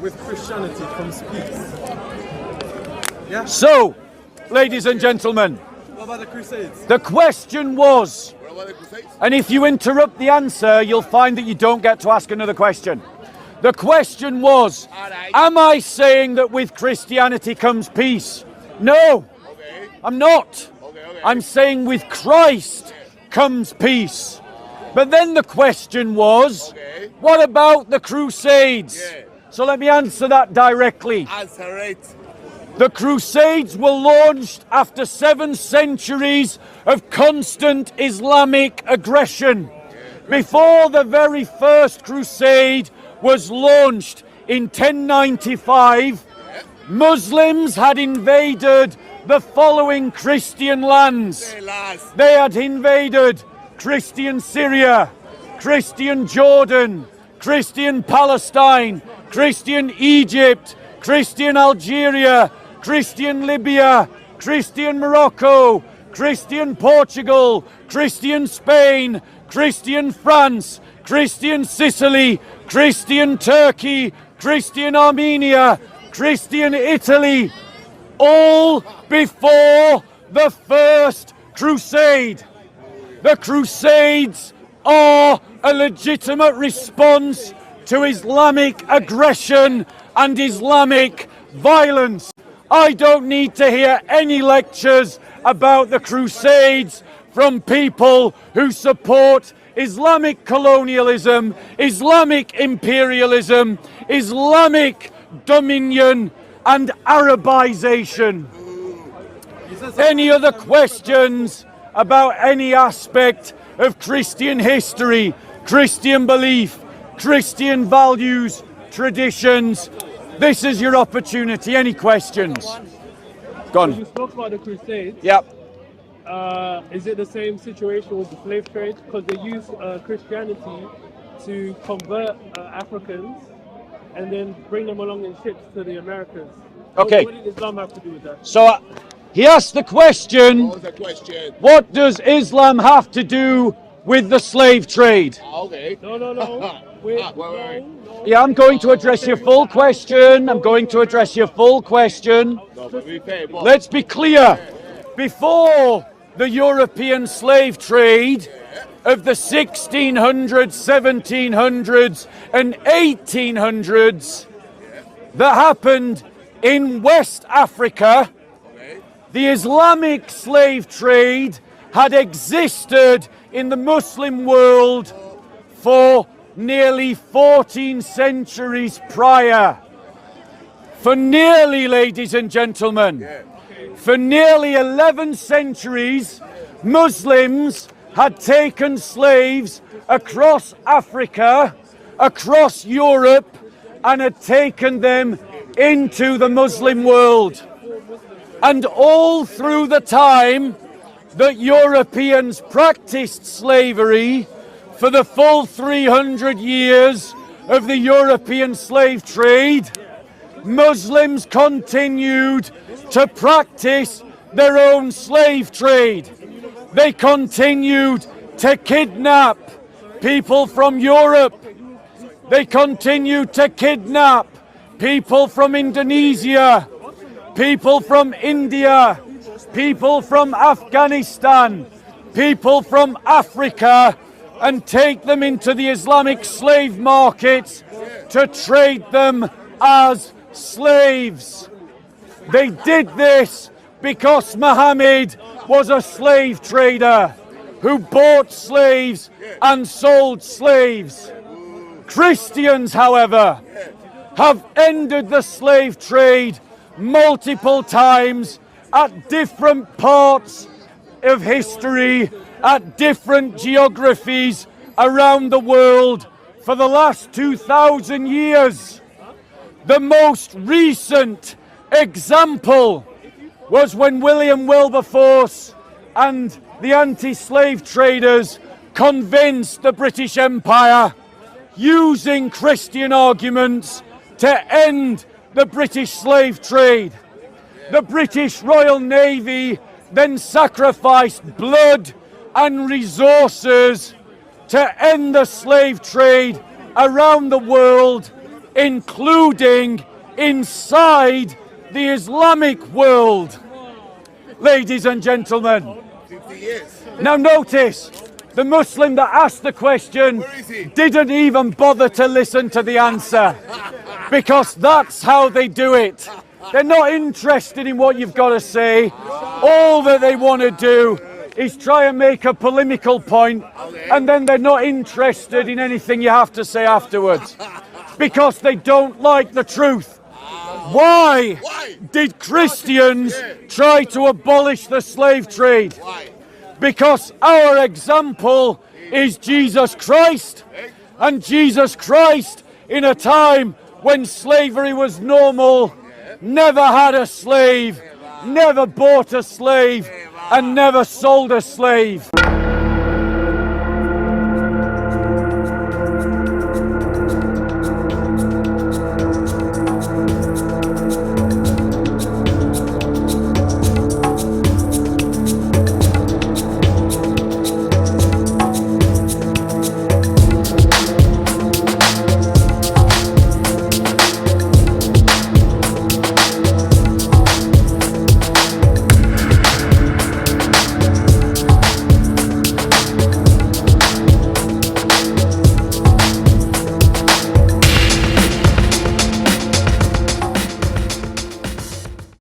with Christianity comes peace. Yeah? So, ladies and gentlemen, What about the Crusades? the question was, What about the Crusades? and if you interrupt the answer, you'll find that you don't get to ask another question. The question was, am I saying that with Christianity comes peace? No, Okay. I'm not. Okay. I'm saying with Christ comes peace. But then the question was, Okay. what about the Crusades? Yeah. So let me answer that directly. Answer it. The Crusades were launched after 7 centuries of constant Islamic aggression. Before the very first crusade was launched in 1095, Muslims had invaded the following Christian lands. Say last. They had invaded Christian Syria, Christian Jordan, Christian Palestine, Christian Egypt, Christian Algeria, Christian Libya, Christian Morocco, Christian Portugal, Christian Spain, Christian France, Christian Sicily, Christian Turkey, Christian Armenia, Christian Italy, all before the first crusade. The Crusades are a legitimate response to Islamic aggression and Islamic violence. I don't need to hear any lectures about the Crusades from people who support Islamic colonialism, Islamic imperialism, Islamic dominion and Arabization. Any other questions about any aspect of Christian history, Christian belief, Christian values, traditions? This is your opportunity. Any questions? Go You on. spoke about the Crusades. Yep. Is it the same situation with the slave trade? Because they use Christianity to convert Africans and then bring them along in ships to the Americas. Okay. What did Islam have to do with that? So he asked the question, What was the question? what does Islam have to do with the slave trade? Okay. No. Wait. Yeah, I'm going to address your full question. I'm going to address your full question. No, but be fair, but Let's be clear. Before the European slave trade of the 1600s, 1700s and 1800s that happened in West Africa, the Islamic slave trade had existed in the Muslim world for nearly 14 centuries prior. For nearly, ladies and gentlemen, for nearly 11 centuries, Muslims had taken slaves across Africa, across Europe, and had taken them into the Muslim world. And all through the time that Europeans practiced slavery, for the full 300 years of the European slave trade, Muslims continued to practice their own slave trade. They continued to kidnap people from Europe. They continued to kidnap people from Indonesia, people from India, people from Afghanistan, people from Africa, and take them into the Islamic slave markets to trade them as slaves. They did this because Muhammad was a slave trader who bought slaves and sold slaves. Christians, however, have ended the slave trade multiple times at different parts of history, at different geographies around the world for the last 2,000 years. The most recent example was when William Wilberforce and the anti-slave traders convinced the British Empire, using Christian arguments, to end the British slave trade. The British Royal Navy then sacrificed blood and resources to end the slave trade around the world including inside the Islamic world. Ladies and gentlemen, 50 years. now notice, the Muslim that asked the question Where is he? didn't even bother to listen to the answer, because that's how they do it. They're not interested in what you've got to say. All that they want to do is try and make a polemical point, and then they're not interested in anything you have to say afterwards, because they don't like the truth. Why did Christians try to abolish the slave trade? Why? Because our example is Jesus Christ, and Jesus Christ, in a time when slavery was normal, never had a slave, never bought a slave, and never sold a slave.